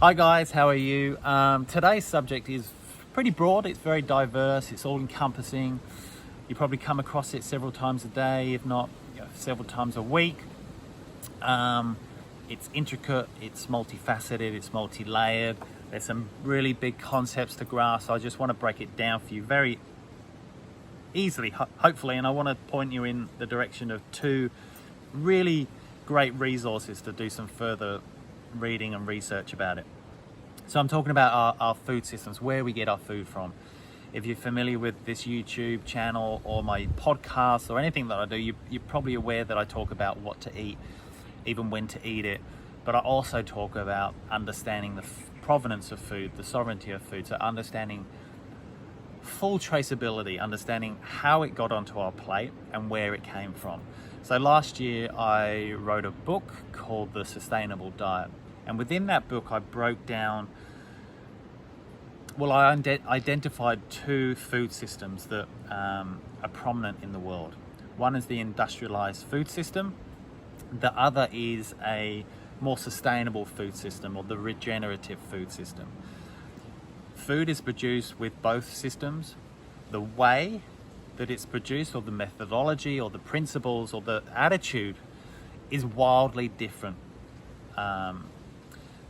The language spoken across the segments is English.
Hi guys, how are you? Today's subject is pretty broad, it's very diverse, it's all encompassing. You probably come across it several times a day, if not several times a week. It's intricate, it's multifaceted, it's multi-layered. There's some really big concepts to grasp. I just want to break it down for you very easily, hopefully, and I want to point you in the direction of two really great resources to do some further reading and research about it. So I'm talking about our food systems, where we get our food from. If you're familiar with this YouTube channel or my podcast or anything that I do, you're probably aware that I talk about what to eat, even when to eat it. But I also talk about understanding the provenance of food, the sovereignty of food, so understanding full traceability, understanding how it got onto our plate and where it came from. So last year I wrote a book called The Sustainable Diet. And within that book, I broke down, I identified two food systems that are prominent in the world. One is the industrialized food system. The other is a more sustainable food system, or the regenerative food system. Food is produced with both systems. The way that it's produced, or the methodology, or the principles, or the attitude is wildly different.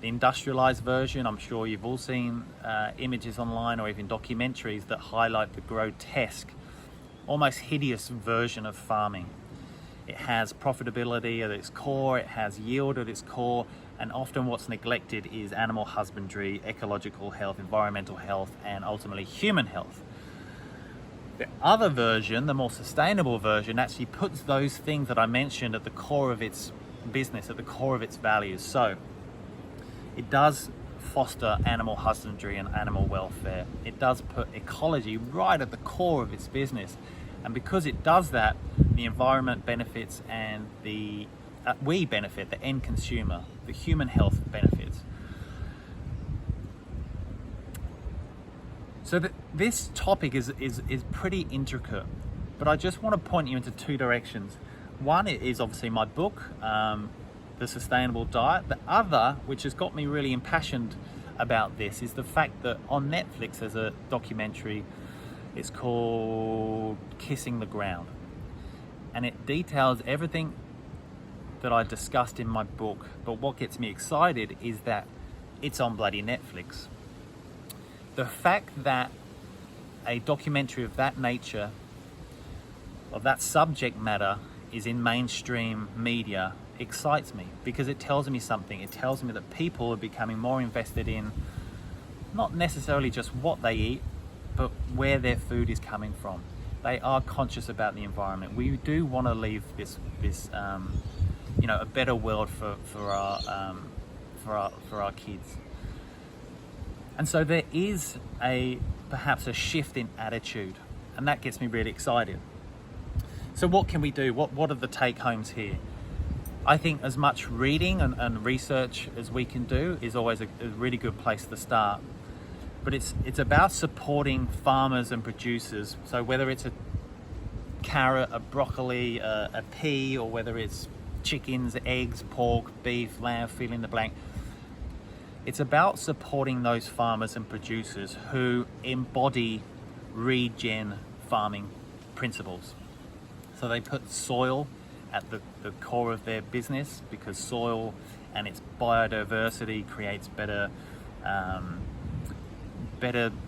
The industrialized version, I'm sure you've all seen images online or even documentaries that highlight the grotesque, almost hideous version of farming. It has profitability at its core, it has yield at its core, and often what's neglected is animal husbandry, ecological health, environmental health, and ultimately human health. The other version, the more sustainable version, actually puts those things that I mentioned at the core of its business, at the core of its values. So it does foster animal husbandry and animal welfare. It does put ecology right at the core of its business. And because it does that, the environment benefits and we benefit, the end consumer, the human health benefits. So this topic is pretty intricate, but I just want to point you into two directions. One is obviously my book, The Sustainable Diet. The other, which has got me really impassioned about this, is the fact that on Netflix there's a documentary. It's called Kissing the Ground, and it details everything that I discussed in my book. But what gets me excited is that it's on bloody Netflix. The fact that a documentary of that nature, of that subject matter, is in mainstream media excites me, because it tells me something. It tells me that people are becoming more invested in not necessarily just what they eat, but where their food is coming from. They are conscious about the environment. We do want to leave this a better world for our kids. And so there is perhaps a shift in attitude, and that gets me really excited. So what can we do? What are the take homes here? I think as much reading and research as we can do is always a really good place to start. But it's about supporting farmers and producers. So whether it's a carrot, a broccoli, a pea, or whether it's chickens, eggs, pork, beef, lamb, fill in the blank. It's about supporting those farmers and producers who embody regen farming principles. So they put soil at the core of their business, because soil and its biodiversity creates better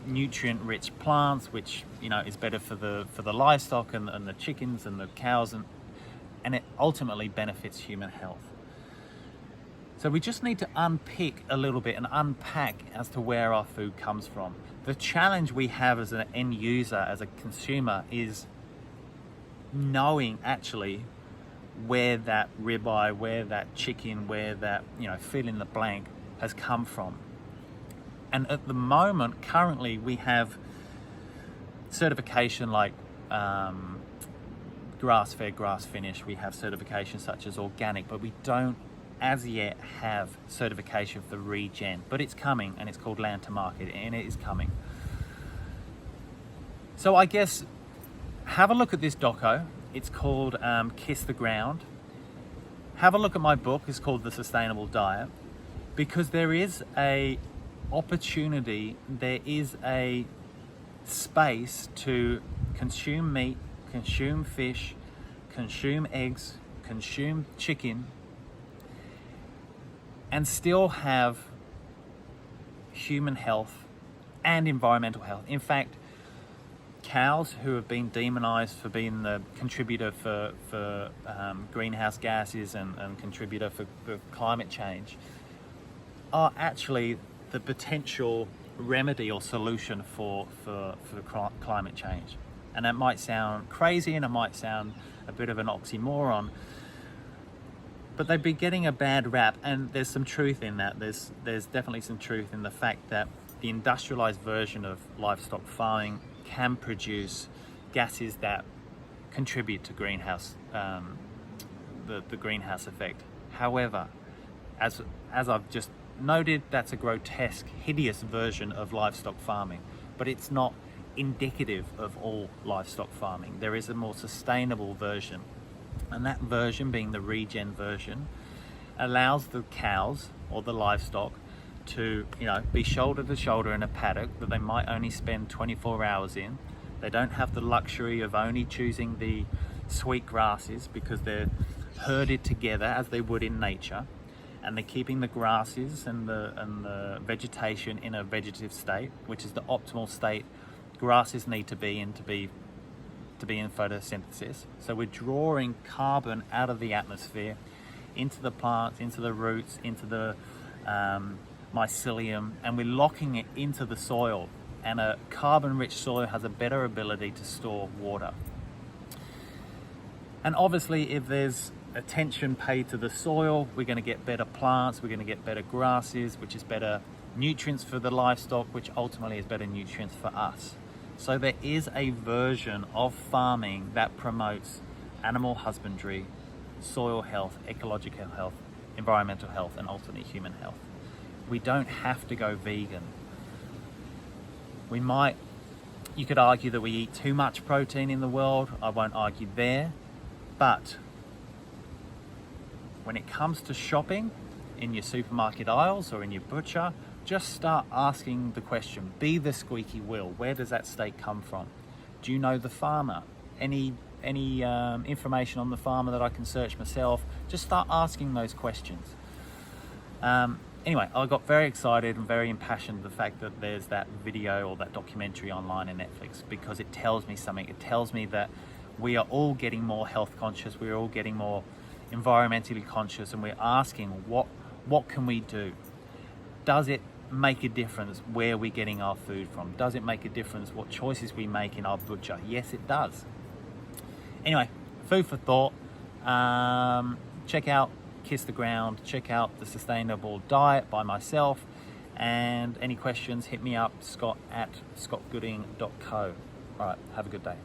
nutrient-rich plants, which is better for the livestock and the chickens and the cows, and it ultimately benefits human health. So we just need to unpick a little bit and unpack as to where our food comes from. The challenge we have as an end user, as a consumer, is knowing actually where that ribeye, where that chicken, where that fill in the blank has come from. And at the moment, currently, we have certification like grass-fed, grass-finished. We have certifications such as organic, but we don't as yet have certification for regen. But it's coming, and it's called Land to Market, and it is coming. So I guess have a look at this doco. It's called Kiss the Ground. Have a look at my book. It's called The Sustainable Diet. because there is a opportunity, there is a space to consume meat, consume fish, consume eggs, consume chicken, and still have human health and environmental health. In fact, cows who have been demonized for being the contributor for greenhouse gases and contributor for climate change are actually the potential remedy or solution for climate change. And that might sound crazy and it might sound a bit of an oxymoron, but they've been getting a bad rap, and there's some truth in that. There's definitely some truth in the fact that the industrialized version of livestock farming can produce gases that contribute to greenhouse, the greenhouse effect. However, as I've just noted, that's a grotesque, hideous version of livestock farming, but it's not indicative of all livestock farming. There is a more sustainable version, and that version, being the regen version, allows the cows or the livestock to, be shoulder to shoulder in a paddock that they might only spend 24 hours in. They don't have the luxury of only choosing the sweet grasses because they're herded together as they would in nature, and they're keeping the grasses and the vegetation in a vegetative state, which is the optimal state grasses need to be in photosynthesis. So we're drawing carbon out of the atmosphere into the plants, into the roots, into the mycelium, and we're locking it into the soil. And a carbon-rich soil has a better ability to store water. And obviously, if there's attention paid to the soil, we're going to get better plants, we're going to get better grasses, which is better nutrients for the livestock, which ultimately is better nutrients for us. So there is a version of farming that promotes animal husbandry, soil health, ecological health, environmental health, and ultimately human health. We don't have to go vegan. You could argue that we eat too much protein in the world. I won't argue there. But when it comes to shopping in your supermarket aisles or in your butcher, just start asking the question, be the squeaky wheel. Where does that steak come from? Do you know the farmer? Any information on the farmer that I can search myself? Just start asking those questions. Anyway, I got very excited and very impassioned the fact that there's that video or that documentary online in Netflix, because it tells me something. It tells me that we are all getting more health conscious, we're all getting more environmentally conscious, and we're asking what can we do? Does it make a difference where we're getting our food from? Does it make a difference what choices we make in our butcher? Yes, it does. Anyway, food for thought. Check out Kiss the Ground, check out The Sustainable Diet by myself, and any questions, hit me up, scott@scottgooding.co. All right, have a good day.